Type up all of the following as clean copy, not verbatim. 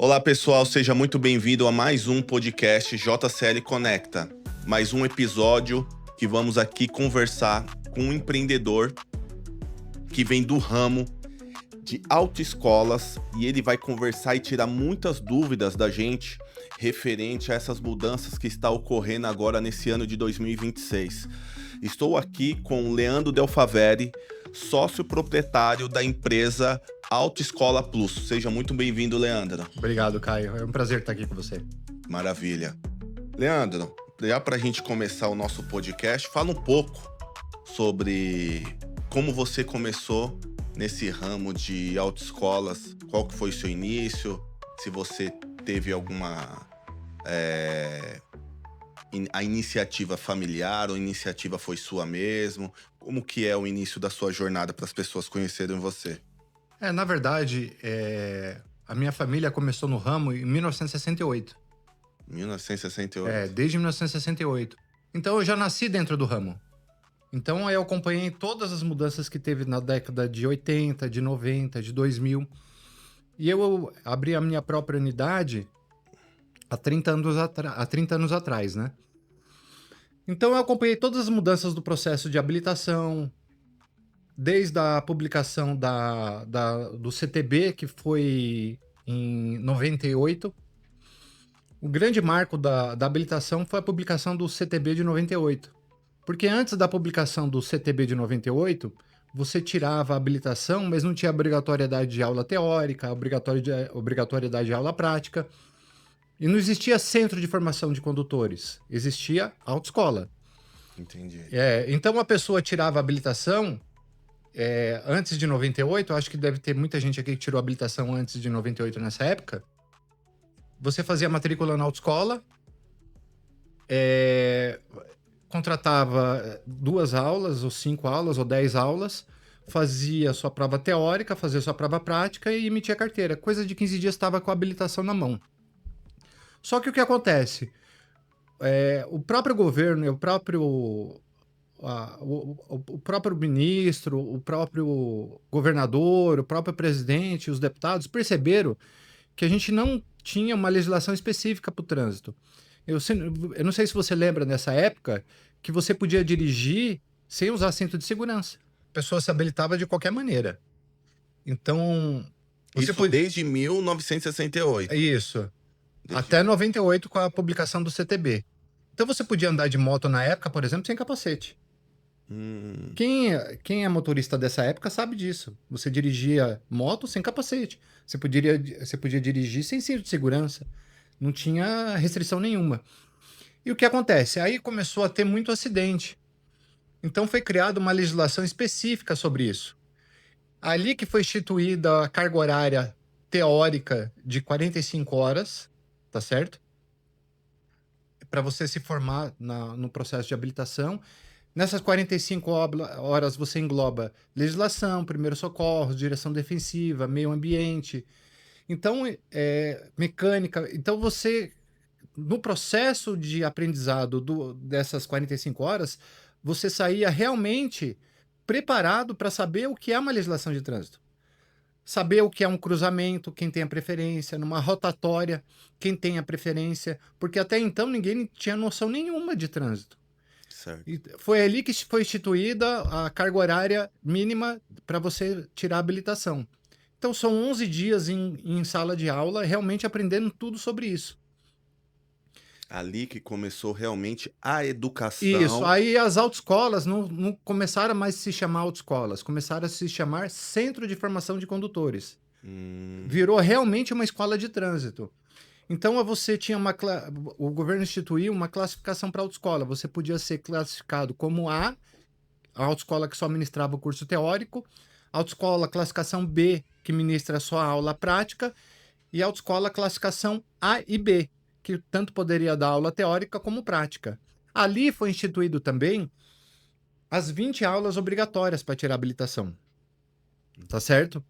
Olá pessoal, seja muito bem-vindo a mais um podcast JCL Conecta. Mais um episódio que vamos aqui conversar com um empreendedor que vem do ramo de autoescolas e ele vai conversar e tirar muitas dúvidas da gente referente a essas mudanças que está ocorrendo agora nesse ano de 2026. Estou aqui com o Leandro Del Faveri, sócio proprietário da empresa Autoescola Plus. Seja muito bem-vindo, Leandro. Obrigado, Caio. É um prazer estar aqui com você. Maravilha. Leandro, já para a gente começar o nosso podcast, fala um pouco sobre como você começou nesse ramo de autoescolas, qual que foi o seu início, se você teve alguma a iniciativa familiar ou a iniciativa foi sua mesmo, como que é o início da sua jornada para as pessoas conhecerem você? Na verdade, a minha família começou no ramo em 1968. 1968? Desde 1968. Então eu já nasci dentro do ramo. Então eu acompanhei todas as mudanças que teve na década de 80, de 90, de 2000. E eu abri a minha própria unidade há 30 anos atrás, né? Então eu acompanhei todas as mudanças do processo de habilitação, desde a publicação do CTB, que foi em 98. O grande marco da habilitação foi a publicação do CTB de 98. Porque antes da publicação do CTB de 98, você tirava a habilitação, mas não tinha obrigatoriedade de aula teórica, obrigatoriedade de aula prática. E não existia centro de formação de condutores, existia autoescola. Entendi. Então a pessoa tirava a habilitação antes de 98, acho que deve ter muita gente aqui que tirou a habilitação antes de 98 nessa época. Você fazia matrícula na autoescola, contratava 2 aulas, ou 5 aulas, ou 10 aulas, fazia sua prova teórica, fazia sua prova prática e emitia carteira. Coisa de 15 dias estava com a habilitação na mão. Só que o que acontece? O próprio governo, o próprio ministro, o próprio governador, o próprio presidente, os deputados perceberam que a gente não tinha uma legislação específica para o trânsito. Eu não sei se você lembra nessa época que você podia dirigir sem usar cinto de segurança. A pessoa se habilitava de qualquer maneira. Então... Desde 1968. Isso. Até 98 com a publicação do CTB. Então você podia andar de moto na época, por exemplo, sem capacete. Quem é motorista dessa época sabe disso. Você dirigia moto sem capacete. Você podia dirigir sem cinto de segurança. Não tinha restrição nenhuma. E o que acontece? Aí começou a ter muito acidente. Então foi criada uma legislação específica sobre isso. Ali que foi instituída a carga horária teórica de 45 horas, tá certo? Para você se formar no processo de habilitação. Nessas 45 horas você engloba legislação, primeiros socorros, direção defensiva, meio ambiente, então mecânica. Então você, no processo de aprendizado dessas 45 horas, você saía realmente preparado para saber o que é uma legislação de trânsito. Saber o que é um cruzamento, quem tem a preferência, numa rotatória, quem tem a preferência, porque até então ninguém tinha noção nenhuma de trânsito. Certo. E foi ali que foi instituída a carga horária mínima para você tirar a habilitação. Então são 11 dias em sala de aula, realmente aprendendo tudo sobre isso. Ali que começou realmente a educação. Isso, aí as autoescolas não começaram mais a se chamar autoescolas, começaram a se chamar Centro de Formação de Condutores. Virou realmente uma escola de trânsito. Então você tinha o governo instituiu uma classificação para autoescola. Você podia ser classificado como a autoescola que só ministrava o curso teórico, autoescola classificação B, que ministra só a aula prática, e autoescola classificação A e B, que tanto poderia dar aula teórica como prática. Ali foi instituído também as 20 aulas obrigatórias para tirar a habilitação. Tá certo?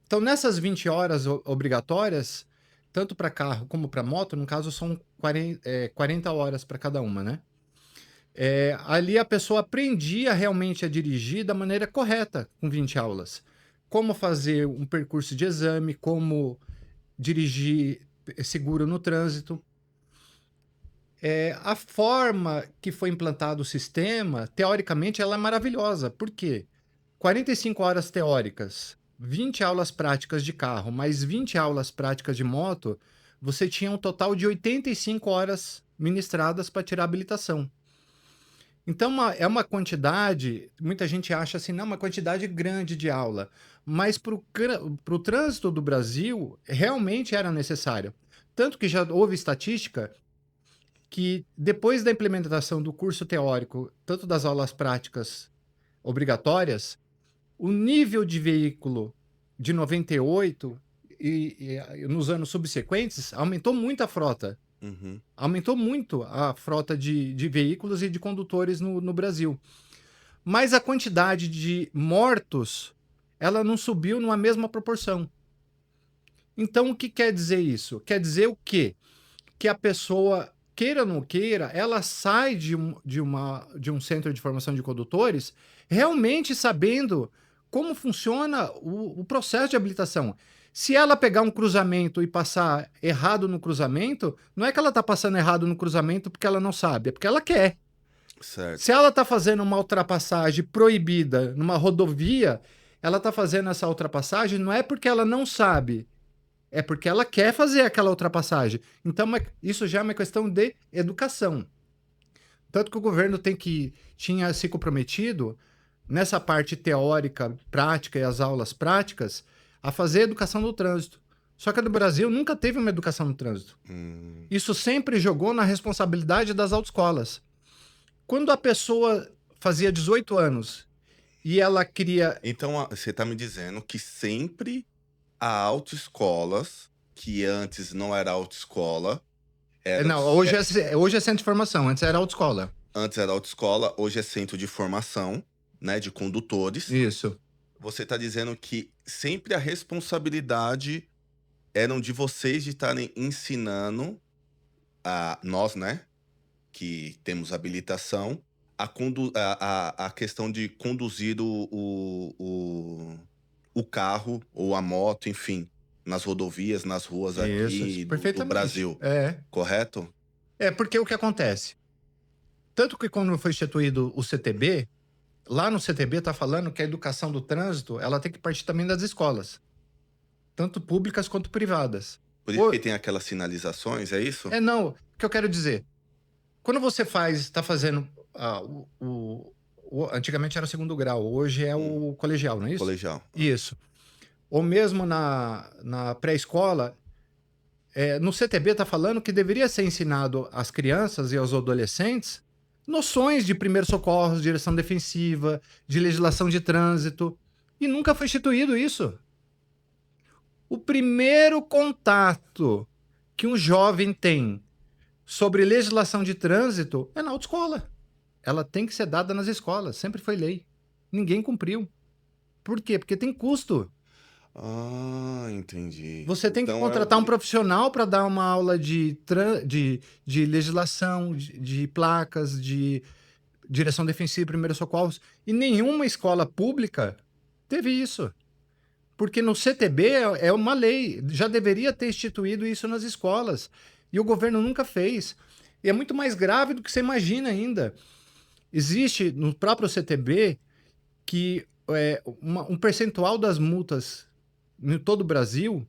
Então, nessas 20 horas obrigatórias, tanto para carro como para moto, no caso são 40 horas para cada uma, né? Ali a pessoa aprendia realmente a dirigir da maneira correta com 20 aulas. Como fazer um percurso de exame, como dirigir seguro no trânsito. A forma que foi implantado o sistema, teoricamente, ela é maravilhosa. Por quê? 45 horas teóricas, 20 aulas práticas de carro, mais 20 aulas práticas de moto, você tinha um total de 85 horas ministradas para tirar a habilitação. Então, é uma quantidade, muita gente acha assim, não, uma quantidade grande de aula, mas para o trânsito do Brasil, realmente era necessário. Tanto que já houve estatística que depois da implementação do curso teórico, tanto das aulas práticas obrigatórias, o nível de veículo de 98 e nos anos subsequentes aumentou muito a frota. Uhum. Aumentou muito a frota de veículos e de condutores no Brasil. Mas a quantidade de mortos, ela não subiu numa mesma proporção. Então, o que quer dizer isso? Quer dizer o quê? Que a pessoa, queira ou não queira, ela sai de um centro de formação de condutores realmente sabendo como funciona o processo de habilitação. Se ela pegar um cruzamento e passar errado no cruzamento, não é que ela está passando errado no cruzamento porque ela não sabe, é porque ela quer. Certo. Se ela está fazendo uma ultrapassagem proibida numa rodovia, ela está fazendo essa ultrapassagem não é porque ela não sabe, é porque ela quer fazer aquela ultrapassagem. Então, isso já é uma questão de educação. Tanto que o governo tinha se comprometido nessa parte teórica, prática e as aulas práticas, a fazer educação do trânsito. Só que no Brasil nunca teve uma educação no trânsito. Isso sempre jogou na responsabilidade das autoescolas. Quando a pessoa fazia 18 anos e ela queria... Então, você está me dizendo que sempre há autoescolas, que antes não era autoescola, Não, hoje é centro de formação, antes era autoescola. Antes era autoescola, hoje é centro de formação, né, de condutores. Isso. Você está dizendo que sempre a responsabilidade eram de vocês de estarem ensinando a nós, né, que temos habilitação, a questão de conduzir o carro ou a moto, enfim, nas rodovias, nas ruas aqui Isso, do perfeitamente. Brasil, correto? Porque o que acontece? Tanto que quando foi instituído o CTB, lá no CTB está falando que a educação do trânsito ela tem que partir também das escolas, tanto públicas quanto privadas. Por isso que tem aquelas sinalizações, é isso? Não, o que eu quero dizer, quando você está fazendo antigamente era o segundo grau, hoje é o colegial, não é isso? Colegial. Isso. Ou mesmo na pré-escola, no CTB está falando que deveria ser ensinado às crianças e aos adolescentes noções de primeiros socorros, direção defensiva, de legislação de trânsito, e nunca foi instituído isso. O primeiro contato que um jovem tem sobre legislação de trânsito é na autoescola. Ela tem que ser dada nas escolas, sempre foi lei. Ninguém cumpriu. Por quê? Porque tem custo. Ah, entendi. Você tem que contratar um profissional para dar uma aula de legislação, de placas, de direção defensiva, primeiros socorros. E nenhuma escola pública teve isso. Porque no CTB é uma lei. Já deveria ter instituído isso nas escolas. E o governo nunca fez. E é muito mais grave do que você imagina ainda. Existe no próprio CTB que um percentual das multas em todo o Brasil,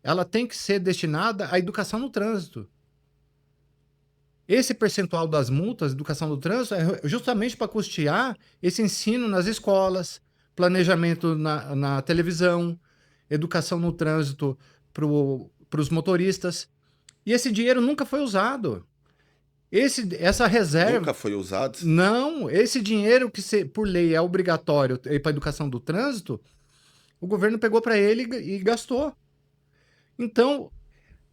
ela tem que ser destinada à educação no trânsito. Esse percentual das multas, educação do trânsito, é justamente para custear esse ensino nas escolas, planejamento na televisão, educação no trânsito para os motoristas. E esse dinheiro nunca foi usado. Essa reserva... Nunca foi usado? Não, esse dinheiro que por lei é obrigatório para a educação do trânsito, o governo pegou para ele e gastou. Então,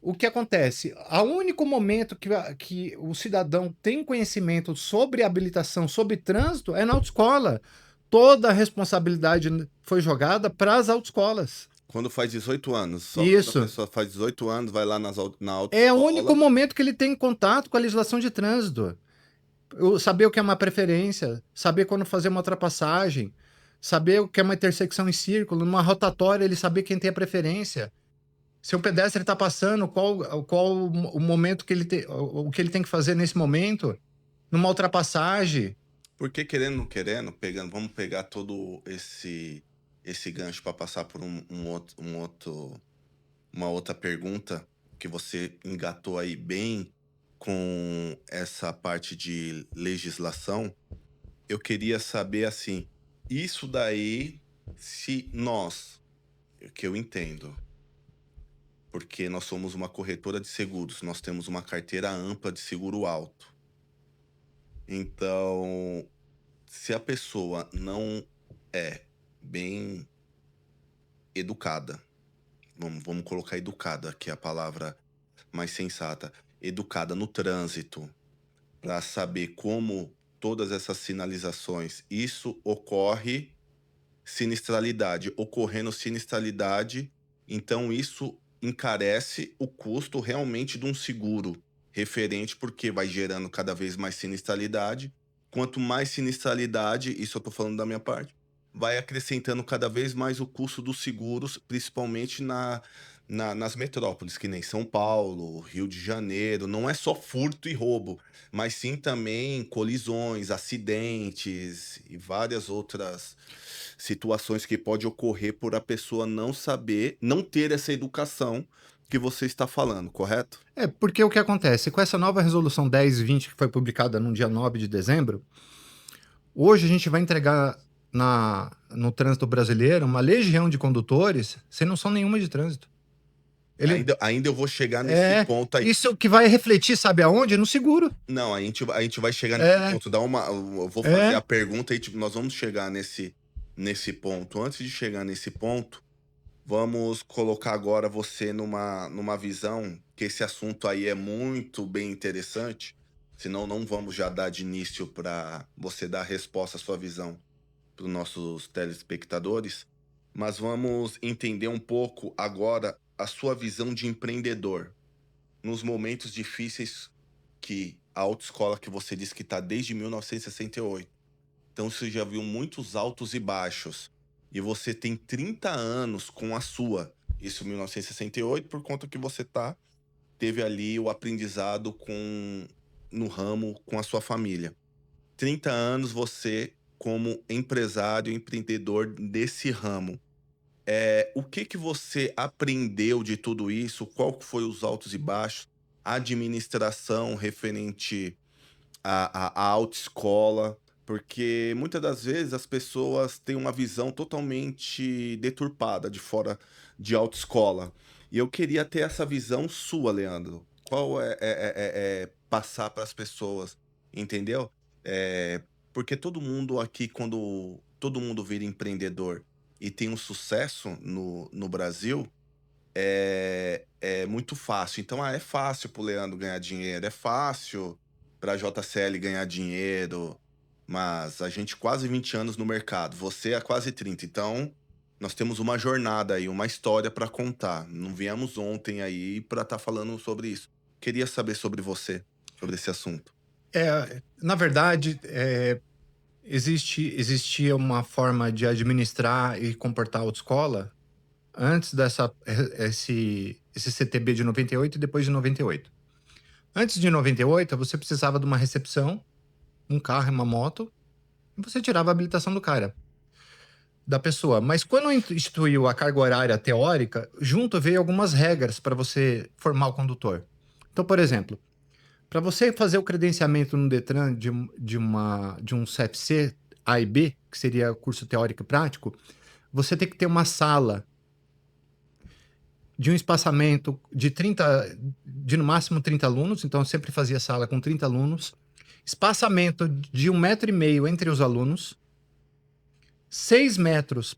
o que acontece? O único momento que o cidadão tem conhecimento sobre habilitação, sobre trânsito, é na autoescola. Toda a responsabilidade foi jogada para as autoescolas. Quando faz 18 anos. Só Isso. quando a pessoa faz 18 anos, vai lá na autoescola. É o único momento que ele tem contato com a legislação de trânsito. Saber o que é uma preferência, saber quando fazer uma ultrapassagem, saber o que é uma intersecção em círculo, numa rotatória, ele saber quem tem a preferência. Se o pedestre está passando, qual o momento que o que ele tem que fazer nesse momento, numa ultrapassagem. Porque querendo ou não querendo, vamos pegar todo esse gancho para passar por uma outra pergunta que você engatou aí bem com essa parte de legislação. Eu queria saber assim, isso daí, se nós, que eu entendo, porque nós somos uma corretora de seguros, nós temos uma carteira ampla de seguro alto. Então, se a pessoa não é bem educada, vamos colocar educada, que é a palavra mais sensata, educada no trânsito, para saber como todas essas sinalizações, isso ocorre sinistralidade. Ocorrendo sinistralidade, então isso encarece o custo realmente de um seguro referente, porque vai gerando cada vez mais sinistralidade. Quanto mais sinistralidade, isso eu estou falando da minha parte, vai acrescentando cada vez mais o custo dos seguros, principalmente nas metrópoles, que nem São Paulo, Rio de Janeiro. Não é só furto e roubo, mas sim também colisões, acidentes e várias outras situações que pode ocorrer por a pessoa não saber, não ter essa educação que você está falando, correto? Porque o que acontece? Com essa nova resolução 1020, que foi publicada no dia 9 de dezembro, hoje a gente vai entregar no trânsito brasileiro uma legião de condutores sem noção nenhuma de trânsito. Ainda eu vou chegar nesse ponto aí. Isso que vai refletir, sabe aonde? No seguro. Não, a gente vai chegar nesse ponto. Eu vou fazer a pergunta e nós vamos chegar nesse ponto. Antes de chegar nesse ponto, vamos colocar agora você numa visão, que esse assunto aí é muito bem interessante, senão não vamos já dar de início para você dar a resposta à sua visão para os nossos telespectadores, mas vamos entender um pouco agora a sua visão de empreendedor nos momentos difíceis que a autoescola que você disse que está desde 1968. Então você já viu muitos altos e baixos. E você tem 30 anos com a sua. Isso em 1968, por conta que você teve ali o aprendizado no ramo com a sua família. 30 anos você como empresário, empreendedor desse ramo. O que você aprendeu de tudo isso? Qual foi os altos e baixos? A administração referente à autoescola, porque muitas das vezes as pessoas têm uma visão totalmente deturpada de fora de autoescola. E eu queria ter essa visão sua, Leandro. Qual é passar para as pessoas, entendeu? Porque todo mundo aqui, quando todo mundo vira empreendedor e tem um sucesso no Brasil, é muito fácil. Então, é fácil pro Leandro ganhar dinheiro, é fácil pra JCL ganhar dinheiro, mas a gente quase 20 anos no mercado, você há quase 30. Então, nós temos uma jornada aí, uma história para contar. Não viemos ontem aí para estar falando sobre isso. Queria saber sobre você, sobre esse assunto. Na verdade, existia uma forma de administrar e comportar a autoescola antes esse CTB de 98 e depois de 98. Antes de 98, você precisava de uma recepção, um carro e uma moto, e você tirava a habilitação da pessoa. Mas quando instituiu a carga horária teórica, junto veio algumas regras para você formar o condutor. Então, por exemplo, para você fazer o credenciamento no Detran de um CFC A e B, que seria curso teórico e prático, você tem que ter uma sala de um espaçamento de no máximo 30 alunos, então eu sempre fazia sala com 30 alunos, espaçamento de 1,5 m entre os alunos, 6 metros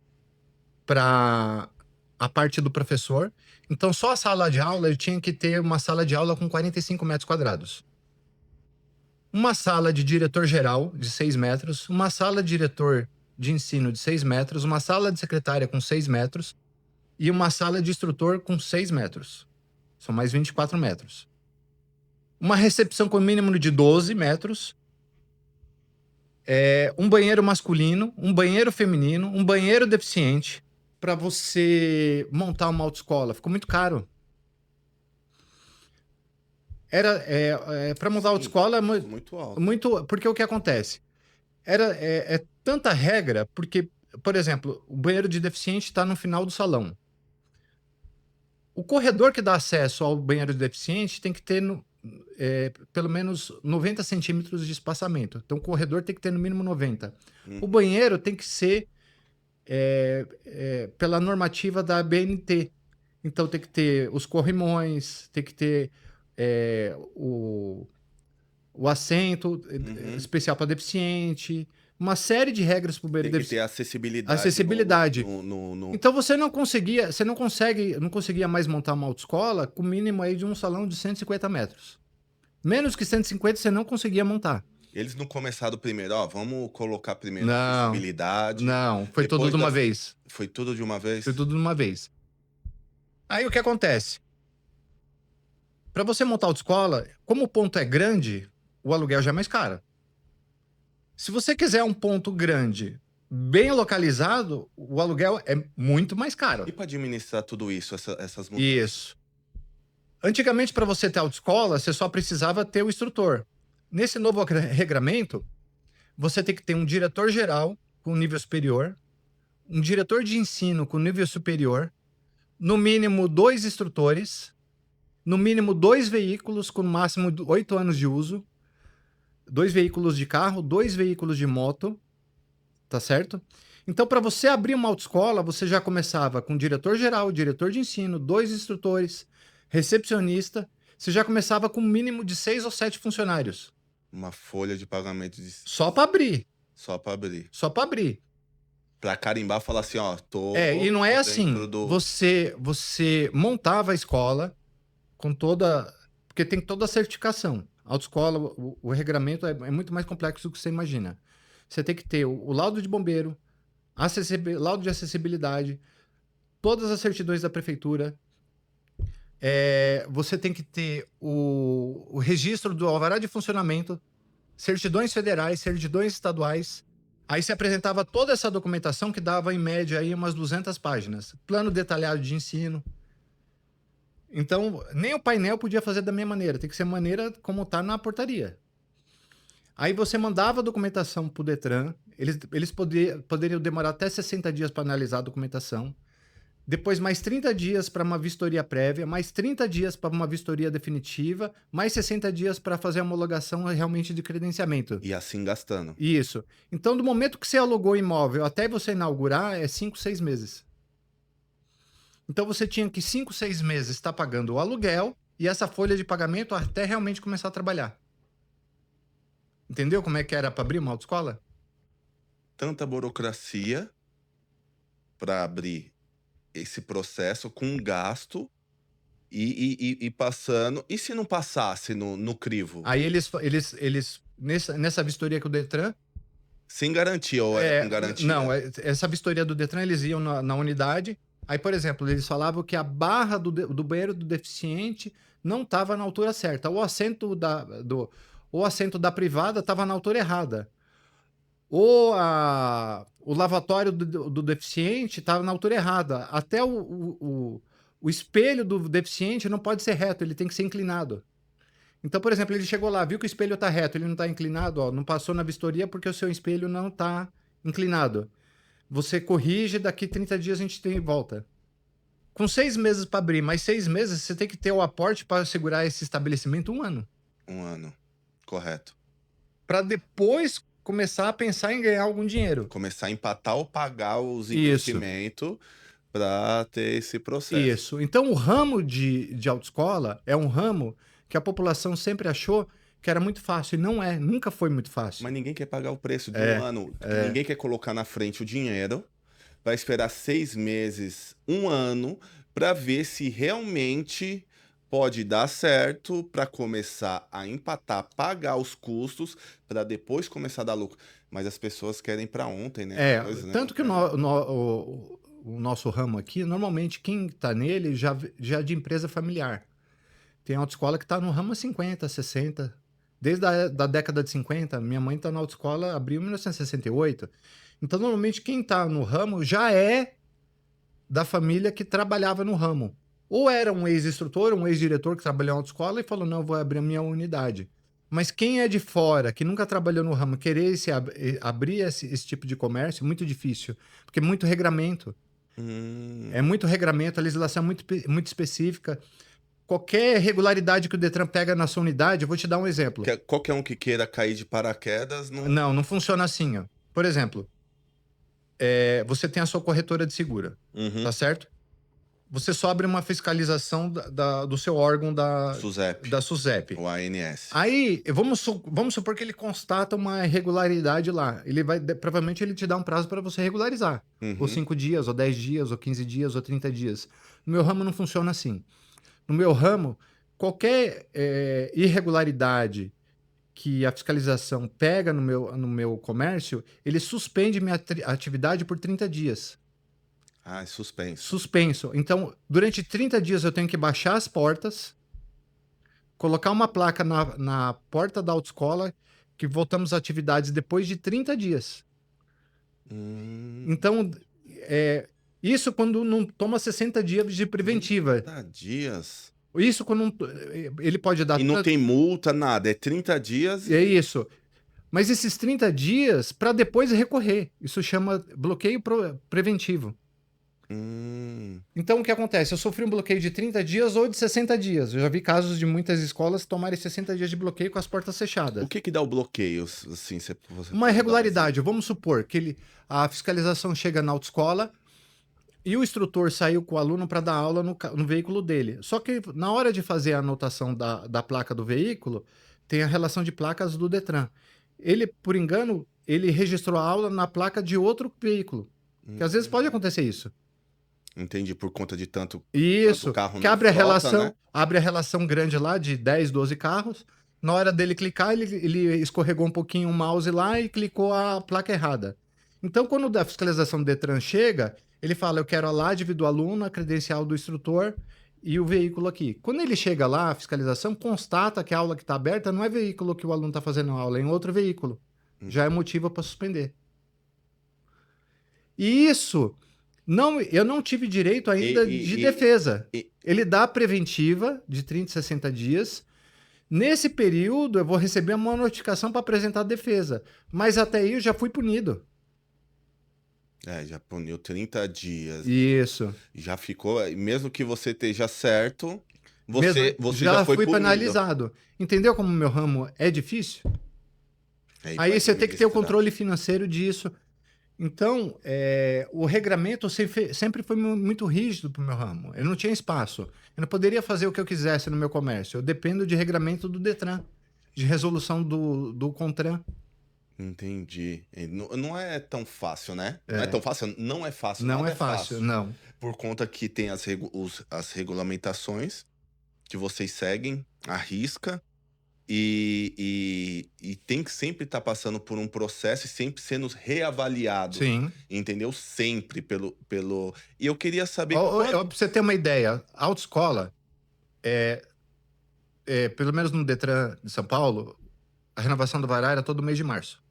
para a parte do professor. Então, só a sala de aula, eu tinha que ter uma sala de aula com 45 metros quadrados. Uma sala de diretor-geral de 6 metros, uma sala de diretor de ensino de 6 metros, uma sala de secretária com 6 metros e uma sala de instrutor com 6 metros. São mais 24 metros. Uma recepção com mínimo de 12 metros, um banheiro masculino, um banheiro feminino, um banheiro deficiente. Para você montar uma autoescola, ficou muito caro. Para montar Sim, autoescola muito alto. muito. Porque o que acontece? É tanta regra, porque, por exemplo, o banheiro de deficiente está no final do salão. O corredor que dá acesso ao banheiro de deficiente tem que ter pelo menos 90 centímetros de espaçamento. Então, o corredor tem que ter no mínimo 90. O banheiro tem que ser pela normativa da BNT. Então, tem que ter os corrimões, tem que ter o assento especial para deficiente, uma série de regras para o banheiro Tem que ter deficiente. acessibilidade. Acessibilidade. Então você não conseguia mais montar uma autoescola com o mínimo aí de um salão de 150 metros. Menos que 150 você não conseguia montar. Eles não começaram primeiro, vamos colocar primeiro Não, acessibilidade. não, foi tudo de uma vez. Foi tudo de uma vez? Foi tudo de uma vez. Aí o que acontece? Para você montar autoescola, como o ponto é grande, o aluguel já é mais caro. Se você quiser um ponto grande, bem localizado, o aluguel é muito mais caro. E para administrar tudo isso, essas mudanças? Isso. Antigamente, para você ter autoescola, você só precisava ter o instrutor. Nesse novo regramento, você tem que ter um diretor-geral com nível superior, um diretor de ensino com nível superior, no mínimo 2 instrutores, no mínimo 2 veículos com no máximo 8 anos de uso, 2 veículos de carro, 2 veículos de moto, tá certo? Então, para você abrir uma autoescola, você já começava com diretor-geral, diretor de ensino, 2 instrutores, recepcionista, você já começava com um mínimo de 6 ou 7 funcionários. Uma folha de pagamento Só para abrir. Só para abrir. Só para abrir. Para carimbar, falar assim, tô. E não é assim. Você montava a escola com toda. Porque tem toda a certificação. A autoescola, o regramento é muito mais complexo do que você imagina. Você tem que ter o laudo de bombeiro, laudo de acessibilidade, todas as certidões da prefeitura. Você tem que ter o registro do alvará de funcionamento, certidões federais, certidões estaduais. Aí se apresentava toda essa documentação que dava, em média, aí umas 200 páginas. Plano detalhado de ensino. Então, nem o painel podia fazer da minha maneira. Tem que ser maneira como está na portaria. Aí você mandava a documentação para o Detran. Eles poderiam demorar até 60 dias para analisar a documentação. Depois mais 30 dias para uma vistoria prévia, mais 30 dias para uma vistoria definitiva, mais 60 dias para fazer a homologação realmente de credenciamento. E assim gastando. Isso. Então, do momento que você alugou o imóvel até você inaugurar, é 5, 6 meses. Então, você tinha que 5, 6 meses estar pagando o aluguel e essa folha de pagamento até realmente começar a trabalhar. Entendeu como é que era para abrir uma autoescola? Tanta burocracia para abrir esse processo com gasto e passando. E se não passasse no crivo? Aí eles nessa vistoria com o Detran. Sem garantia, ou era com garantia? Não, essa vistoria do Detran, eles iam na unidade. Aí, por exemplo, eles falavam que a barra do banheiro do deficiente não estava na altura certa. O assento da privada estava na altura errada. Ou o lavatório do deficiente estava na altura errada. Até o espelho do deficiente não pode ser reto, ele tem que ser inclinado. Então, por exemplo, ele chegou lá, viu que o espelho está reto, ele não está inclinado, não passou na vistoria porque o seu espelho não está inclinado. Você corrige, daqui 30 dias a gente tem volta. Com 6 meses para abrir, mais 6 meses, você tem que ter o aporte para segurar esse estabelecimento 1 ano. 1 ano, correto. Para depois começar a pensar em ganhar algum dinheiro. Começar a empatar ou pagar os investimentos para ter esse processo. Isso. Então, o ramo de autoescola é um ramo que a população sempre achou que era muito fácil. E não é, nunca foi muito fácil. Mas ninguém quer pagar o preço de 1 ano. Ninguém quer colocar na frente o dinheiro, vai esperar 6 meses, 1 ano, para ver se realmente pode dar certo, para começar a empatar, pagar os custos, para depois começar a dar lucro. Mas as pessoas querem para ontem, né? Tanto que o nosso ramo aqui, normalmente quem está nele já é de empresa familiar. Tem autoescola que está no ramo há 50, 60. Desde da década de 50, minha mãe está na autoescola, abriu em 1968. Então, normalmente, quem está no ramo já é da família que trabalhava no ramo. Ou era um ex-instrutor, um ex-diretor que trabalhou em autoescola e falou, não, eu vou abrir a minha unidade. Mas quem é de fora, que nunca trabalhou no ramo, querer abrir esse tipo de comércio, é muito difícil, porque é muito regramento. É muito regramento, a legislação é muito específica. Qualquer irregularidade que o Detran pega na sua unidade, eu vou te dar um exemplo. Qualquer um que queira cair de paraquedas não. Não funciona assim, ó. Por exemplo, você tem a sua corretora de seguro, tá certo? Você só abre uma fiscalização do seu órgão da SUSEP. O ANS. Aí, vamos supor que ele constata uma irregularidade lá. Provavelmente ele te dá um prazo para você regularizar. Ou 5 dias, ou 10 dias, ou 15 dias, ou 30 dias. No meu ramo não funciona assim. No meu ramo, qualquer irregularidade que a fiscalização pega no meu comércio, ele suspende minha atividade por 30 dias. Ah, é suspenso. Suspenso. Então, durante 30 dias eu tenho que baixar as portas, colocar uma placa na porta da autoescola que voltamos às atividades depois de 30 dias. Então, isso quando não toma 60 dias de preventiva. 30 dias? Isso quando ele pode dar... E não tem multa, nada. É 30 dias. É isso. Mas esses 30 dias para depois recorrer. Isso chama bloqueio preventivo. Então, o que acontece? Eu sofri um bloqueio de 30 dias ou de 60 dias. Eu já vi casos de muitas escolas tomarem 60 dias de bloqueio com as portas fechadas. O que dá o bloqueio? Assim, uma irregularidade. Vamos supor que a fiscalização chega na autoescola e o instrutor saiu com o aluno para dar aula no veículo dele. Só que na hora de fazer a anotação da placa do veículo, tem a relação de placas do Detran. Ele, por engano, ele registrou a aula na placa de outro veículo. Que às vezes pode acontecer isso. Entendi, por conta de tanto carro que abre abre a relação grande lá de 10, 12 carros. Na hora dele clicar, ele escorregou um pouquinho o mouse lá e clicou a placa errada. Então, quando a fiscalização do Detran chega, ele fala, eu quero a LADV do aluno, a credencial do instrutor e o veículo aqui. Quando ele chega lá, a fiscalização constata que a aula que está aberta não é veículo que o aluno está fazendo a aula, é em outro veículo. Já é motivo para suspender. E isso... eu não tive direito ainda de defesa. Ele dá a preventiva de 30, 60 dias. Nesse período, eu vou receber uma notificação para apresentar a defesa. Mas até aí eu já fui punido. Já puniu 30 dias. Isso. Já ficou... Mesmo que você esteja certo, você já foi fui punido. Penalizado. Entendeu como meu ramo é difícil? Aí você tem que ter o controle financeiro disso. Então, o regramento sempre foi muito rígido para o meu ramo. Eu não tinha espaço. Eu não poderia fazer o que eu quisesse no meu comércio. Eu dependo de regramento do Detran, de resolução do CONTRAN. Entendi. Não é tão fácil, né? Não é tão fácil? Não é fácil. Não é fácil, não. Por conta que tem as regulamentações que vocês seguem, à risca. E tem que sempre estar passando por um processo e sempre sendo reavaliado. Sim. Entendeu? Sempre pelo... E eu queria saber... Pra você ter uma ideia, a autoescola, pelo menos no Detran de São Paulo, a renovação do VARA era todo mês de março.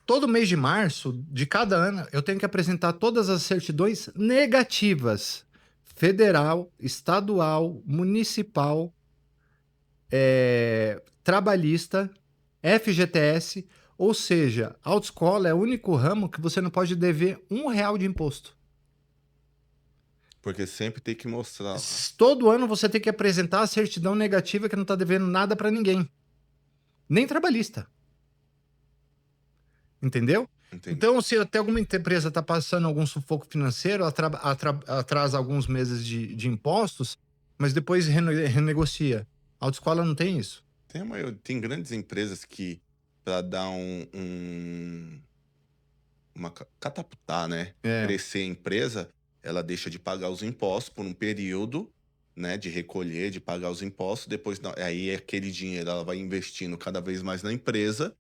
Todo mês de março, de cada ano, eu tenho que apresentar todas as certidões negativas. Federal, estadual, municipal... trabalhista, FGTS, ou seja, a autoescola é o único ramo que você não pode dever R$1 de imposto. Porque sempre tem que mostrar. Todo ano você tem que apresentar a certidão negativa que não está devendo nada para ninguém. Nem trabalhista. Entendeu? Entendi. Então, se até alguma empresa está passando algum sufoco financeiro, atrasa alguns meses de impostos, mas depois renegocia. A autoescola não tem isso. Tem grandes empresas que, para dar catapultar, né? Crescer a empresa, ela deixa de pagar os impostos por um período, né? De recolher, de pagar os impostos. Depois, aí aquele dinheiro ela vai investindo cada vez mais na empresa.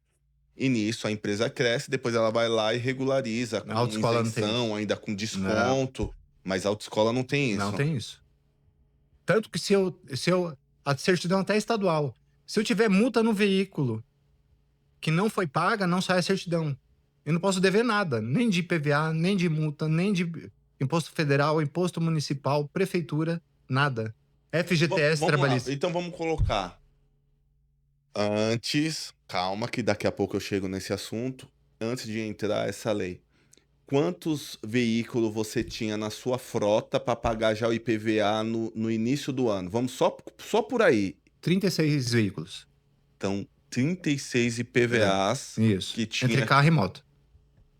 E nisso a empresa cresce, depois ela vai lá e regulariza com isenção, ainda com desconto. Não. Mas a autoescola não tem isso. Não tem isso. Tanto que a certidão até estadual. Se eu tiver multa no veículo que não foi paga, não sai a certidão. Eu não posso dever nada, nem de IPVA, nem de multa, nem de Imposto federal, imposto municipal, prefeitura, nada. FGTS Vamos lá. trabalhista. Então vamos colocar antes, calma que daqui a pouco eu chego nesse assunto, antes de entrar essa lei. Quantos veículos você tinha na sua frota para pagar já o IPVA no início do ano? Vamos só por aí. 36 veículos. Então, 36 IPVAs Isso. que tinha Entre carro e moto.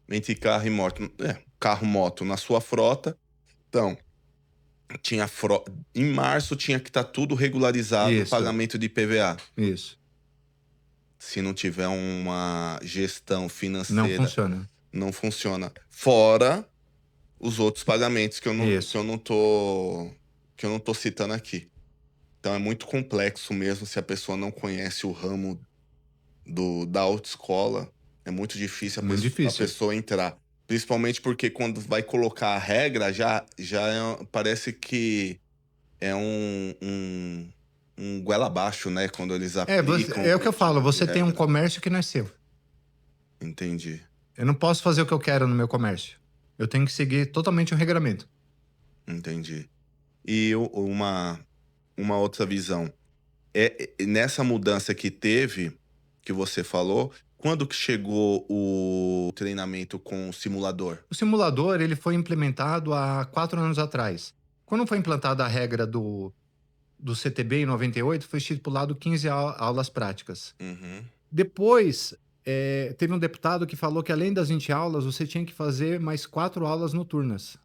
entre carro e moto. Carro, moto na sua frota. Então, em março tinha que estar tudo regularizado, o Isso. pagamento de IPVA. Isso. Se não tiver uma gestão Não financeira, funciona. não funciona. Fora os outros pagamentos que eu Isso. não tô citando aqui. Então é muito complexo mesmo se a pessoa não conhece o ramo da autoescola. É muito difícil Muito a difícil. pessoa entrar. Principalmente porque quando vai colocar a regra, parece que é um goela abaixo, né? Quando eles aplicam. É o que eu falo, tipo de você tem um regra. comércio que não é seu. Entendi. Eu não posso fazer o que eu quero no meu comércio. Eu tenho que seguir totalmente o regramento. Entendi. E uma outra visão. Nessa mudança que teve, que você falou, quando que chegou o treinamento com o simulador? O simulador ele foi implementado há 4 anos atrás. Quando foi implantada a regra do CTB em 98, foi estipulado 15 aulas práticas. Uhum. Depois, teve um deputado que falou que além das 20 aulas, você tinha que fazer mais 4 aulas noturnas.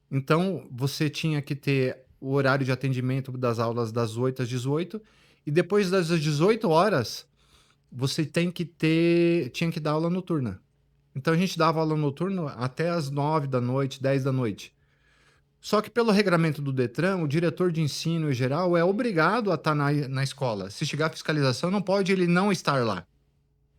Então, você tinha que ter o horário de atendimento das aulas das 8 às 18, e depois das 18 horas, você tinha que dar aula noturna. Então, a gente dava aula noturna até as 9 da noite, 10 da noite. Só que pelo regramento do Detran, o diretor de ensino em geral é obrigado a estar na escola. Se chegar a fiscalização, não pode ele não estar lá.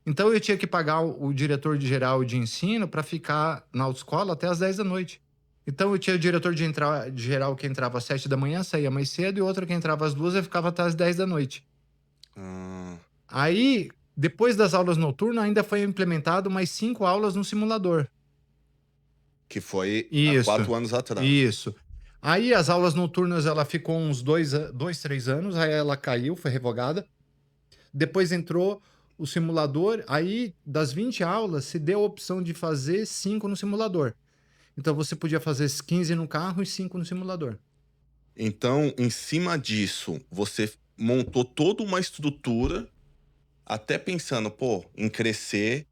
Então, eu tinha que pagar o diretor de geral de ensino para ficar na autoescola até as 10 da noite. Então, eu tinha o diretor de geral que entrava às 7 da manhã, saía mais cedo, e outro que entrava às 2 e ficava até às 10 da noite. Ah, Aí, depois das aulas noturnas, ainda foi implementado mais 5 aulas no simulador. que foi há Isso. 4 anos atrás. Isso. Aí, as aulas noturnas, ela ficou uns 2, 3 anos, aí ela caiu, foi revogada. Depois entrou o simulador, aí das 20 aulas, se deu a opção de fazer 5 no simulador. Então, você podia fazer 15 no carro e 5 no simulador. Então, em cima disso, você montou toda uma estrutura, até pensando, em crescer,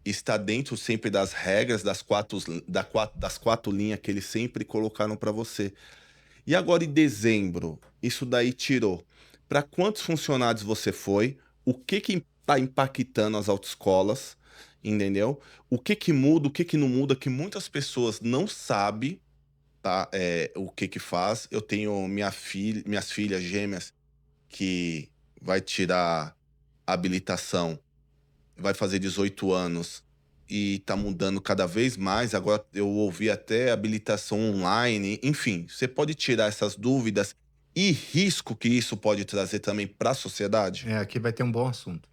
estar dentro sempre das regras, das quatro linhas que eles sempre colocaram para você. E agora em dezembro, isso daí tirou. Para quantos funcionários você foi? O que está impactando as autoescolas? Entendeu? O que muda, o que não muda, que muitas pessoas não sabem, tá? O que faz. Eu tenho minhas filhas gêmeas que vai tirar a habilitação, vai fazer 18 anos e tá mudando cada vez mais. Agora eu ouvi até habilitação online. Enfim, você pode tirar essas dúvidas e risco que isso pode trazer também para a sociedade? Aqui vai ter um bom assunto.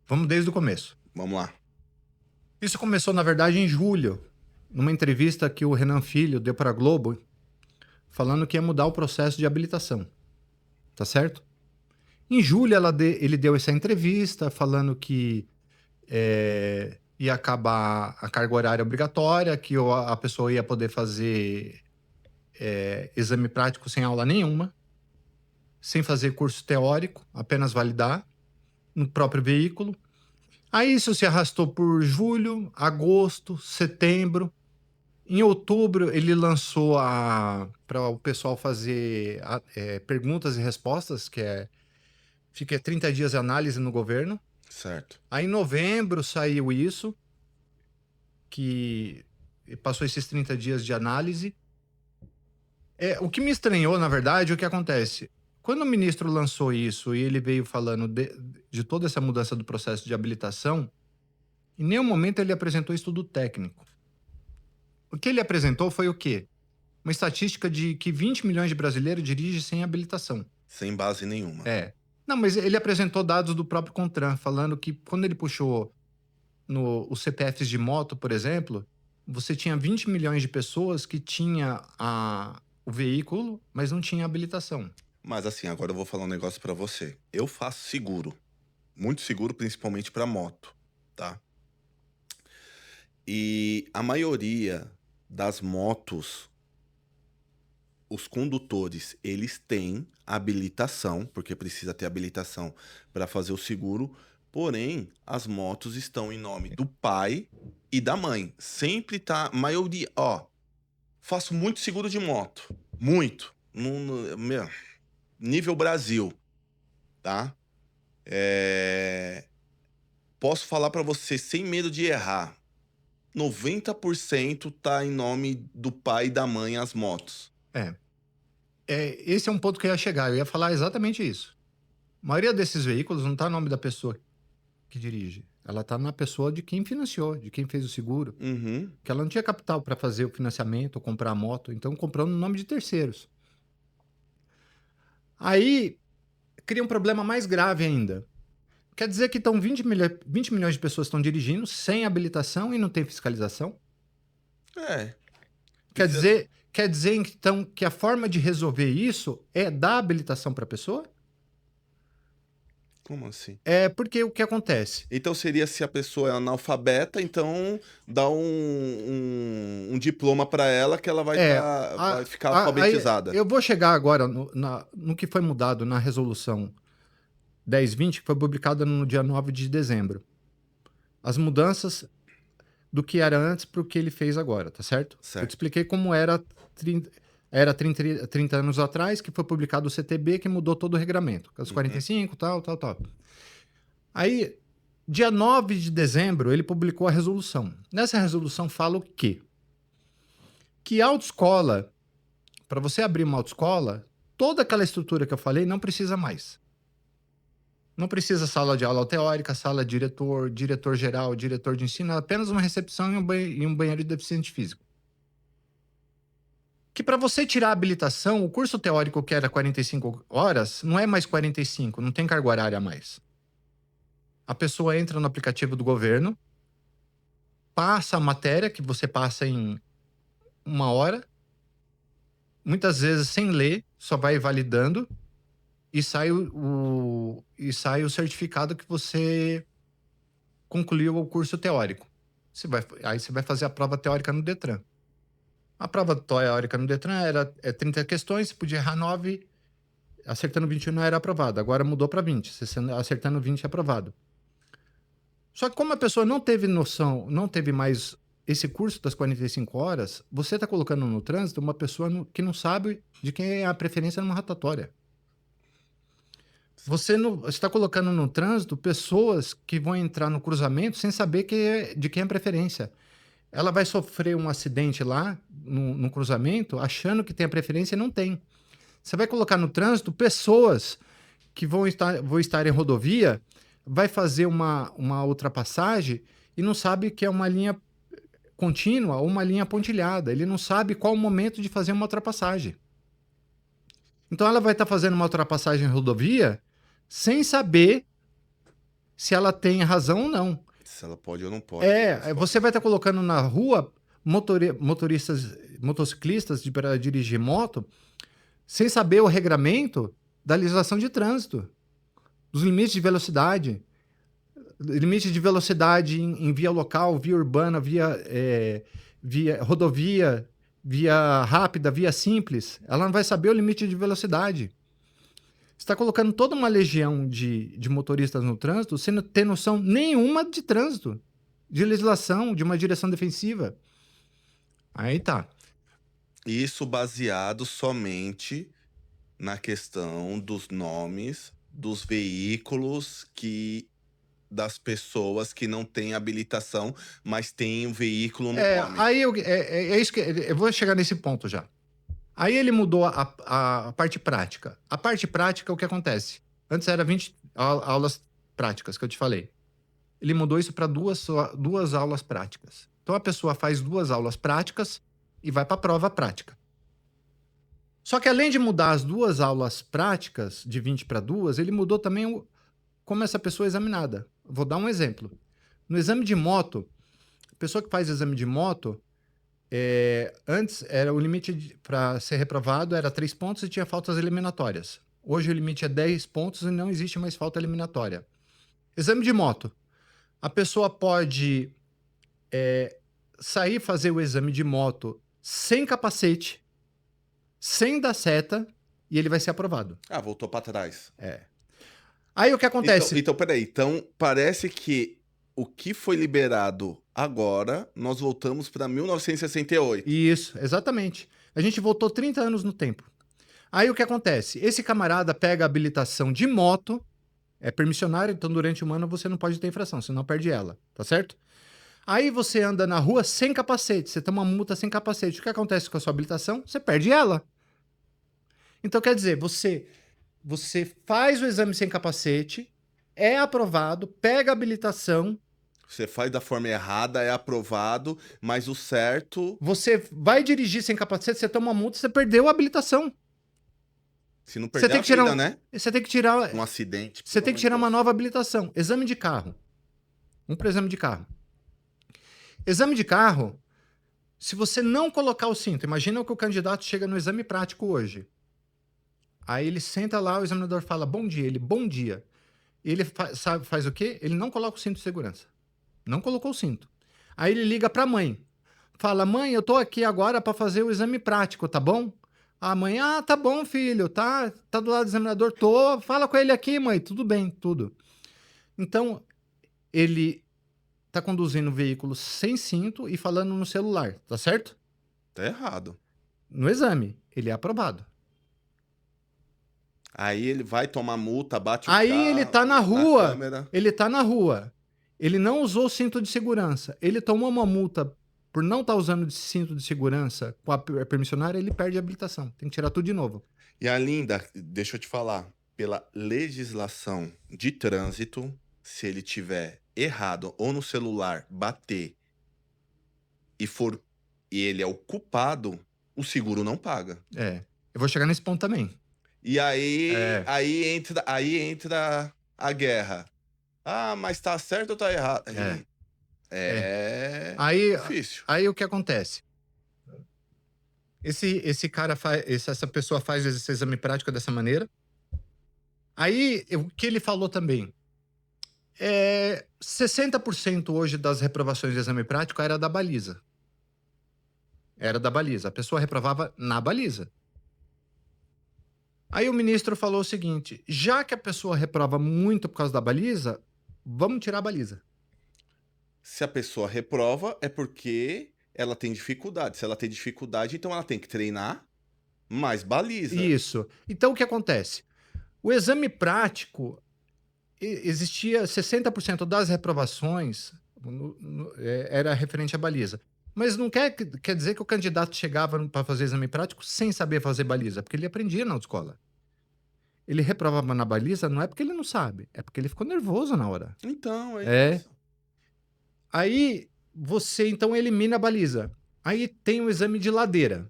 Vamos desde o começo. Vamos lá. Isso começou, na verdade, em julho, numa entrevista que o Renan Filho deu para a Globo, falando que ia mudar o processo de habilitação. Tá certo? Em julho, ele deu essa entrevista falando que ia acabar a carga horária obrigatória, que a pessoa ia poder fazer exame prático sem aula nenhuma, sem fazer curso teórico, apenas validar no próprio veículo. Aí isso se arrastou por julho, agosto, setembro. Em outubro, ele lançou para o pessoal fazer perguntas e respostas, fica 30 dias de análise no governo. Certo. Aí em novembro saiu isso, que passou esses 30 dias de análise. O que me estranhou, na verdade, o que acontece? Quando o ministro lançou isso e ele veio falando de toda essa mudança do processo de habilitação, em nenhum momento ele apresentou estudo técnico. O que ele apresentou foi o quê? Uma estatística de que 20 milhões de brasileiros dirigem sem habilitação. Sem base nenhuma. Não, mas ele apresentou dados do próprio CONTRAN, falando que quando ele puxou os CPFs de moto, por exemplo, você tinha 20 milhões de pessoas que tinha o veículo, mas não tinha habilitação. Mas assim, agora eu vou falar um negócio pra você. Eu faço seguro, muito seguro, principalmente pra moto, tá? E a maioria das motos, os condutores, eles têm habilitação, porque precisa ter habilitação para fazer o seguro, porém, as motos estão em nome do pai e da mãe. Sempre tá, maioria, ó, faço muito seguro de moto, muito, meu, nível Brasil, tá? É, posso falar para você sem medo de errar, 90% tá em nome do pai e da mãe as motos. É, esse é um ponto que eu ia chegar. Eu ia falar exatamente isso. A maioria desses veículos não está no nome da pessoa que dirige. Ela está na pessoa de quem financiou, de quem fez o seguro. Uhum. Que ela não tinha capital para fazer o financiamento ou comprar a moto, então comprou no nome de terceiros. Aí cria um problema mais grave ainda. Quer dizer que estão 20 milhões de pessoas estão dirigindo sem habilitação e não tem fiscalização? É. Quer dizer então que a forma de resolver isso é dar habilitação para a pessoa? Como assim? É porque o que acontece? Então seria se a pessoa é analfabeta, então dá um diploma para ela que ela vai, vai ficar alfabetizada. Eu vou chegar agora no que foi mudado na resolução 1020, que foi publicada no dia 9 de dezembro. As mudanças do que era antes para o que ele fez agora, tá certo? Certo. Eu te expliquei como era 30 anos atrás, que foi publicado o CTB, que mudou todo o regramento. Os 45, tal. Aí, dia 9 de dezembro, ele publicou a resolução. Nessa resolução fala o quê? Que autoescola, para você abrir uma autoescola, toda aquela estrutura que eu falei não precisa mais. Não precisa sala de aula teórica, sala de diretor, diretor-geral, diretor de ensino, apenas uma recepção e um banheiro de deficiente físico. Que para você tirar a habilitação, o curso teórico que era 45 horas, não é mais 45, não tem carga horária a mais. A pessoa entra no aplicativo do governo, passa a matéria que você passa em 1 hora, muitas vezes sem ler, só vai validando, e sai o certificado que você concluiu o curso teórico. Aí você vai fazer a prova teórica no Detran. A prova teórica no Detran era 30 questões, você podia errar 9, acertando 21 não era aprovado. Agora mudou para 20, acertando 20 é aprovado. Só que como a pessoa não teve noção, não teve mais esse curso das 45 horas, você está colocando no trânsito uma pessoa que não sabe de quem é a preferência numa rotatória. Você está colocando no trânsito pessoas que vão entrar no cruzamento sem saber de quem é a preferência. Ela vai sofrer um acidente lá no cruzamento achando que tem a preferência e não tem. Você vai colocar no trânsito pessoas que vão estar em rodovia, vai fazer uma ultrapassagem e não sabe que é uma linha contínua ou uma linha pontilhada. Ele não sabe qual o momento de fazer uma ultrapassagem. Então ela vai estar fazendo uma ultrapassagem em rodovia sem saber se ela tem razão ou não. Se ela pode ou não pode. Você vai estar colocando na rua motociclistas para dirigir moto sem saber o regramento da legislação de trânsito, dos limites de velocidade. Limite de velocidade em via local, via urbana, via rodovia, via rápida, via simples. Ela não vai saber o limite de velocidade. Você está colocando toda uma legião de motoristas no trânsito sem ter noção nenhuma de trânsito, de legislação, de uma direção defensiva. Aí tá. Isso baseado somente na questão dos nomes dos veículos das pessoas que não têm habilitação, mas têm um veículo no nome. Aí é isso que eu vou chegar nesse ponto já. Aí ele mudou a parte prática. A parte prática, o que acontece? Antes era 20 aulas práticas, que eu te falei. Ele mudou isso para duas aulas práticas. Então a pessoa faz 2 aulas práticas e vai para a prova prática. Só que além de mudar as 2 aulas práticas, de 20 para 2, ele mudou também como essa pessoa é examinada. Vou dar um exemplo. No exame de moto, a pessoa que faz exame de moto, Antes, era o limite para ser reprovado era 3 pontos e tinha faltas eliminatórias. Hoje o limite é 10 pontos e não existe mais falta eliminatória. Exame de moto. A pessoa pode sair fazer o exame de moto sem capacete, sem dar seta, e ele vai ser aprovado. Ah, voltou pra trás. Aí o que acontece? Então, peraí. Então, parece que o que foi liberado agora, nós voltamos pra 1968. Isso, exatamente. A gente voltou 30 anos no tempo. Aí o que acontece? Esse camarada pega a habilitação de moto, é permissionário, então durante um ano você não pode ter infração, senão perde ela, tá certo? Aí você anda na rua sem capacete, você toma uma multa sem capacete. O que acontece com a sua habilitação? Você perde ela. Então quer dizer, você faz o exame sem capacete, é aprovado, pega a habilitação, Você faz da forma errada, é aprovado, mas o certo, você vai dirigir sem capacete, você toma uma multa, você perdeu a habilitação. se não Você perder tem a que tirar vida, um, né? você tem que tirar, Um acidente. você pelo tem que amor tirar de uma Deus. nova habilitação. Exame de carro. Vamos para exame de carro. Exame de carro, se você não colocar o cinto, imagina que o candidato chega no exame prático hoje. Aí ele senta lá, o examinador fala bom dia, ele bom dia. E ele faz o quê? Ele não coloca o cinto de segurança. Não colocou o cinto. Aí ele liga para a mãe. Fala, mãe, eu tô aqui agora para fazer o exame prático, tá bom? A mãe, tá bom, filho, tá do lado do examinador, tô. Fala com ele aqui, mãe, tudo bem, tudo. Então, ele tá conduzindo o veículo sem cinto e falando no celular, tá certo? Tá errado. No exame, ele é aprovado. Aí ele vai tomar multa, bate o Aí carro ele tá na na rua, câmera. ele não usou o cinto de segurança, ele tomou uma multa por não estar usando cinto de segurança com a permissionária, ele perde a habilitação, tem que tirar tudo de novo. E a Linda, deixa eu te falar, pela legislação de trânsito, se ele tiver errado ou no celular bater e ele é o culpado, o seguro não paga. Eu vou chegar nesse ponto também. E aí entra a guerra. Ah, mas tá certo ou tá errado? Aí, Difícil. aí o que acontece? Esse cara essa pessoa faz esse exame prático dessa maneira. Aí, o que ele falou também? 60% hoje das reprovações de exame prático era da baliza. Era da baliza. A pessoa reprovava na baliza. Aí o ministro falou o seguinte: já que a pessoa reprova muito por causa da baliza, vamos tirar a baliza. Se a pessoa reprova, é porque ela tem dificuldade. Se ela tem dificuldade, então ela tem que treinar mais baliza. Isso. Então o que acontece? O exame prático, existia 60% das reprovações era referente à baliza. Mas não quer dizer que o candidato chegava para fazer exame prático sem saber fazer baliza, porque ele aprendia na autoescola. Ele reprovava na baliza não é porque ele não sabe, é porque ele ficou nervoso na hora. Então, É. isso. Aí você então elimina a baliza. Aí tem o exame de ladeira.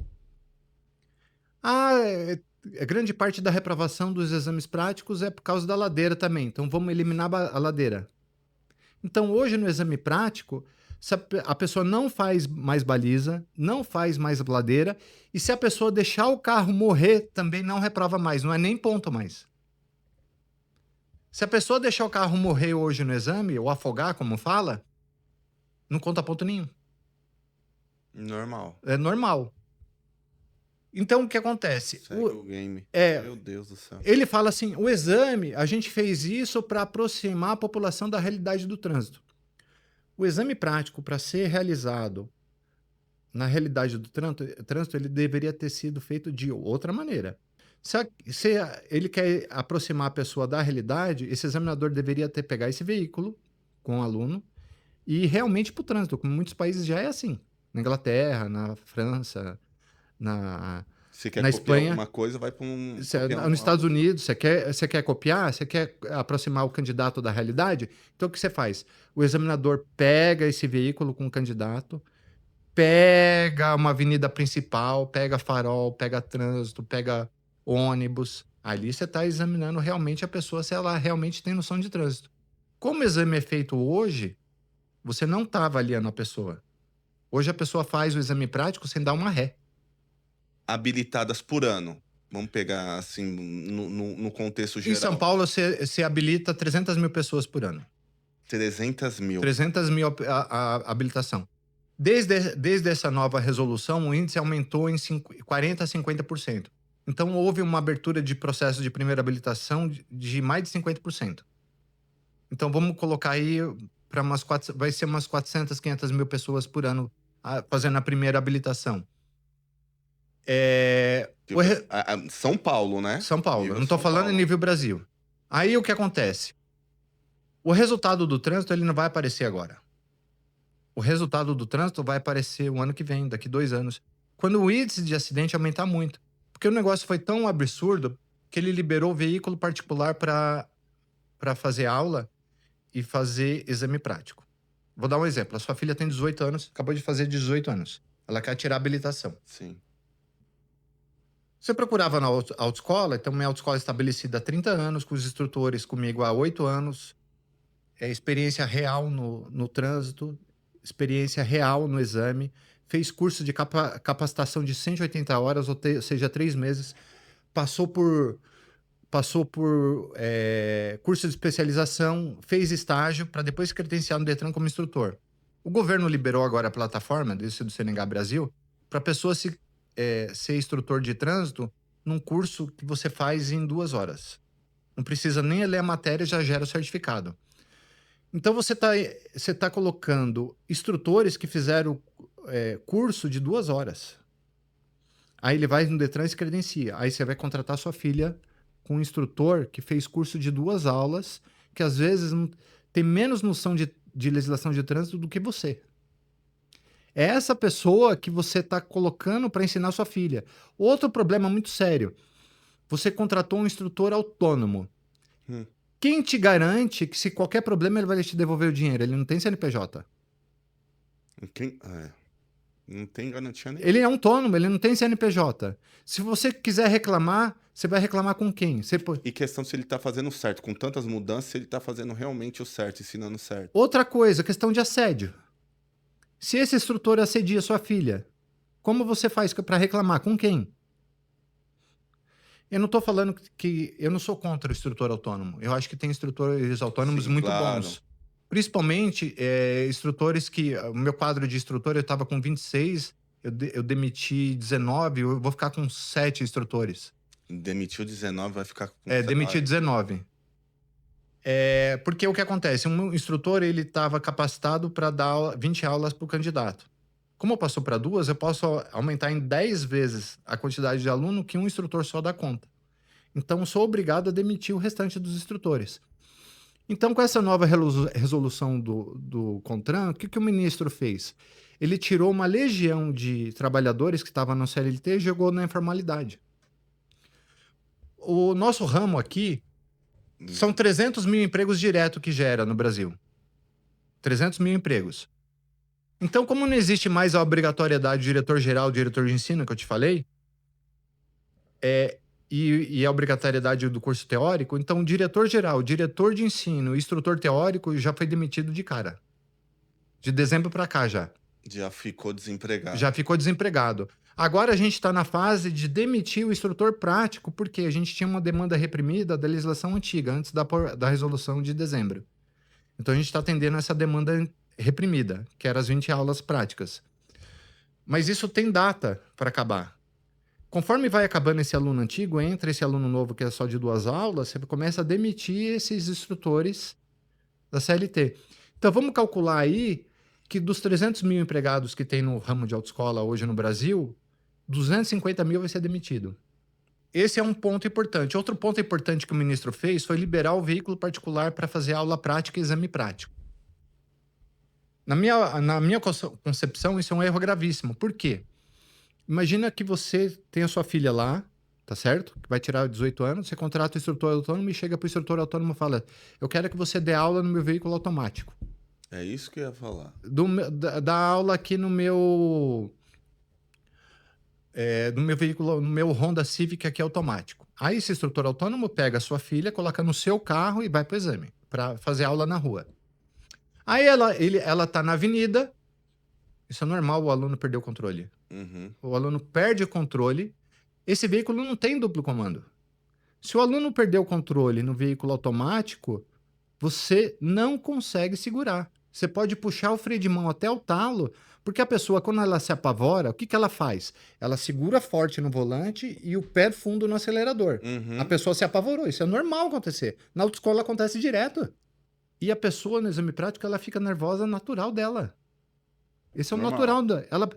Grande parte da reprovação dos exames práticos é por causa da ladeira também. Então vamos eliminar a ladeira. Então hoje no exame prático, se a pessoa não faz mais baliza, não faz mais ladeira, e se a pessoa deixar o carro morrer, também não reprova mais, não é nem ponto mais. Se a pessoa deixar o carro morrer hoje no exame, ou afogar, como fala, não conta ponto nenhum. Normal. É normal. Então, o que acontece? Segue o game. Meu Deus do céu. Ele fala assim, o exame, a gente fez isso para aproximar a população da realidade do trânsito. O exame prático, para ser realizado na realidade do trânsito, ele deveria ter sido feito de outra maneira. Se ele quer aproximar a pessoa da realidade, esse examinador deveria pegar esse veículo com o aluno e ir realmente para o trânsito, como em muitos países já é assim. Na Inglaterra, na França, na copiar Espanha, alguma coisa, vai para nos Estados Unidos, você quer copiar, você quer aproximar o candidato da realidade, então o que você faz? O examinador pega esse veículo com o candidato, pega uma avenida principal, pega farol, pega trânsito, pega ônibus. Ali você está examinando realmente a pessoa se ela realmente tem noção de trânsito. Como o exame é feito hoje, você não está avaliando a pessoa. Hoje a pessoa faz o exame prático sem dar uma ré. Habilitadas por ano. Vamos pegar, assim, no contexto Em São geral. Paulo, você habilita 300 mil pessoas por ano. 300 mil. 300 mil a habilitação. Desde essa nova resolução, o índice aumentou em 40% a 50%. Então, houve uma abertura de processo de primeira habilitação de mais de 50%. Então, vamos colocar aí para vai ser umas 400, 500 mil pessoas por ano fazendo a primeira habilitação. São Paulo, né? São Paulo. Nível Eu não estou São falando Paulo. em nível Brasil. Aí, o que acontece? O resultado do trânsito ele não vai aparecer agora. O resultado do trânsito vai aparecer o ano que vem, daqui 2 anos. Quando o índice de acidente aumentar muito. Porque o negócio foi tão absurdo que ele liberou o veículo particular para fazer aula e fazer exame prático. Vou dar um exemplo. A sua filha tem 18 anos, acabou de fazer 18 anos. Ela quer tirar a habilitação. Sim. Você procurava na autoescola, então minha autoescola é estabelecida há 30 anos, com os instrutores comigo há 8 anos. Experiência real no trânsito, experiência real no exame, fez curso de capacitação de 180 horas, ou seja, 3 meses, passou por curso de especialização, fez estágio para depois se credenciar no Detran como instrutor. O governo liberou agora a plataforma do CNH Brasil para a pessoa ser instrutor de trânsito num curso que você faz em 2 horas. Não precisa nem ler a matéria, já gera o certificado. Então, você tá colocando instrutores que fizeram curso de 2 horas. Aí ele vai no Detran e se credencia. Aí você vai contratar sua filha com um instrutor que fez curso de 2 aulas, que às vezes tem menos noção de legislação de trânsito do que você. É essa pessoa que você está colocando para ensinar sua filha. Outro problema muito sério. Você contratou um instrutor autônomo. Quem te garante que se qualquer problema ele vai te devolver o dinheiro? Ele não tem CNPJ. Não tem garantia nenhuma. Ele é autônomo, ele não tem CNPJ. Se você quiser reclamar, você vai reclamar com quem? E questão se ele tá fazendo certo. Com tantas mudanças, se ele tá fazendo realmente o certo, ensinando certo. Outra coisa, questão de assédio. Se esse instrutor assedia sua filha, como você faz para reclamar? Com quem? Eu não estou falando que... Eu não sou contra o instrutor autônomo. Eu acho que tem instrutores autônomos muito bons. Principalmente instrutores que... O meu quadro de instrutor, eu estava com 26, eu demiti 19, eu vou ficar com 7 instrutores. Demitiu 19, vai ficar com 19. Demiti 19. Porque o que acontece? Um instrutor, ele estava capacitado para dar 20 aulas para o candidato. Como passou para 2, eu posso aumentar em 10 vezes a quantidade de aluno que um instrutor só dá conta. Então, sou obrigado a demitir o restante dos instrutores. Então, com essa nova resolução do CONTRAN, o que o ministro fez? Ele tirou uma legião de trabalhadores que estavam no CLT e jogou na informalidade. O nosso ramo aqui são 300 mil empregos direto que gera no Brasil. 300 mil empregos. Então, como não existe mais a obrigatoriedade de diretor-geral, diretor de ensino, que eu te falei, e a obrigatoriedade do curso teórico, então diretor-geral, diretor de ensino e instrutor teórico já foi demitido de cara. De dezembro para cá já. Já ficou desempregado. Já ficou desempregado. Agora a gente está na fase de demitir o instrutor prático, porque a gente tinha uma demanda reprimida da legislação antiga, antes da resolução de dezembro. Então a gente está atendendo essa demanda reprimida, que eram as 20 aulas práticas. Mas isso tem data para acabar. Conforme vai acabando esse aluno antigo, entra esse aluno novo que é só de 2 aulas, você começa a demitir esses instrutores da CLT. Então vamos calcular aí que dos 300 mil empregados que tem no ramo de autoescola hoje no Brasil, 250 mil vai ser demitido. Esse é um ponto importante. Outro ponto importante que o ministro fez foi liberar o veículo particular para fazer aula prática e exame prático. Na minha concepção, isso é um erro gravíssimo. Por quê? Imagina que você tem a sua filha lá, tá certo? Que vai tirar 18 anos, você contrata o instrutor autônomo e chega para o instrutor autônomo e fala: eu quero que você dê aula no meu veículo automático. É isso que eu ia falar. Da aula aqui no meu veículo, no meu Honda Civic aqui automático. Aí esse instrutor autônomo pega a sua filha, coloca no seu carro e vai para o exame, para fazer aula na rua. Aí ela tá na avenida, Isso é normal, o aluno perder o controle. Uhum. O aluno perde o controle, esse veículo não tem duplo comando. Se o aluno perder o controle no veículo automático, você não consegue segurar. Você pode puxar o freio de mão até o talo, porque a pessoa, quando ela se apavora, o que que ela faz? Ela segura forte no volante e o pé fundo no acelerador. A Uhum. pessoa se apavorou. Isso é normal acontecer. Na autoescola acontece direto. E a pessoa, no exame prático, ela fica nervosa natural dela. Esse é o Normal. natural da ela.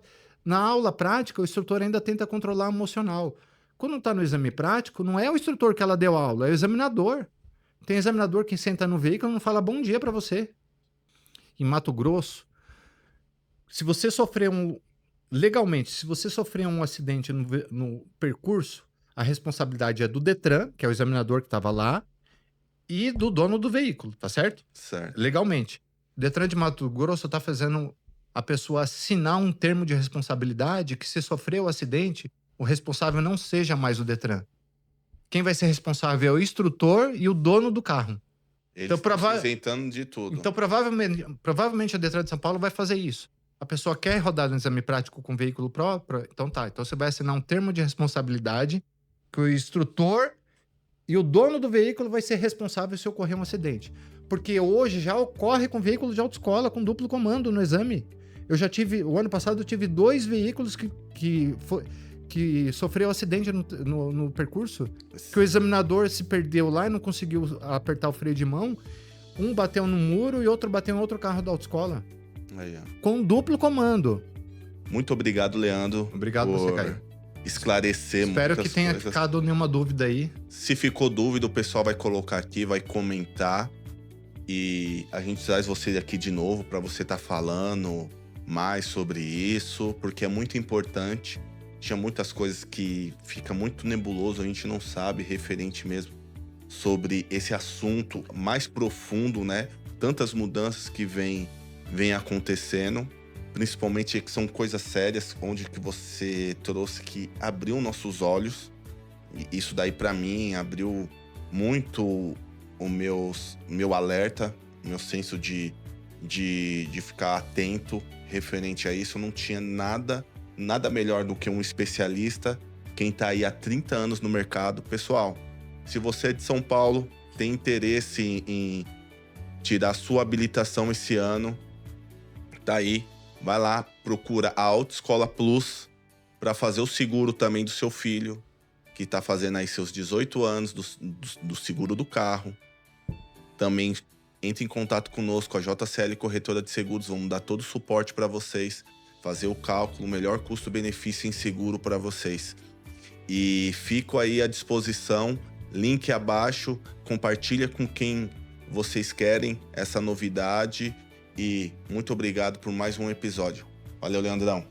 Na aula prática, o instrutor ainda tenta controlar o emocional. Quando está no exame prático, não é o instrutor que ela deu aula, é o examinador. Tem examinador que senta no veículo e não fala bom dia para você. Em Mato Grosso, se você sofrer legalmente, se você sofrer um acidente no percurso, a responsabilidade é do Detran, que é o examinador que estava lá, e do dono do veículo, tá certo? Certo. Legalmente. O Detran de Mato Grosso está fazendo a pessoa assinar um termo de responsabilidade que, se sofrer o acidente, o responsável não seja mais o Detran. Quem vai ser responsável é o instrutor e o dono do carro. Eles estão se isentando de tudo. Então, provavelmente a Detran de São Paulo vai fazer isso. A pessoa quer rodar no exame prático com veículo próprio? Então tá. Então você vai assinar um termo de responsabilidade que o instrutor e o dono do veículo vai ser responsável se ocorrer um acidente. Porque hoje já ocorre com veículos de autoescola com duplo comando no exame. O ano passado eu tive 2 veículos que sofreu acidente no percurso, que o examinador se perdeu lá e não conseguiu apertar o freio de mão. Um bateu no muro e outro bateu em outro carro da autoescola. Aí, ó. Com duplo comando. Muito obrigado, Leandro. Obrigado você, Caio. Esclarecer Espero que muitas tenha coisas. ficado nenhuma dúvida aí. Se ficou dúvida, o pessoal vai colocar aqui, vai comentar. E a gente traz você aqui de novo para você estar falando mais sobre isso, porque é muito importante. Tinha muitas coisas que fica muito nebuloso, a gente não sabe referente mesmo sobre esse assunto mais profundo, né? Tantas mudanças que vem acontecendo, principalmente que são coisas sérias, onde que você trouxe que abriu nossos olhos. E isso daí para mim abriu muito o meu alerta, meu senso de ficar atento referente a isso. Não tinha nada melhor do que um especialista, quem tá aí há 30 anos no mercado. Pessoal, se você é de São Paulo, tem interesse em tirar sua habilitação esse ano, tá aí, vai lá, procura a Autoescola Plus para fazer o seguro também do seu filho, que tá fazendo aí seus 18 anos do seguro do carro. Também entre em contato conosco, a JCL Corretora de Seguros, vamos dar todo o suporte para vocês, fazer o cálculo, o melhor custo-benefício em seguro para vocês. E fico aí à disposição, link abaixo, compartilha com quem vocês querem essa novidade e muito obrigado por mais um episódio. Valeu, Leandrão.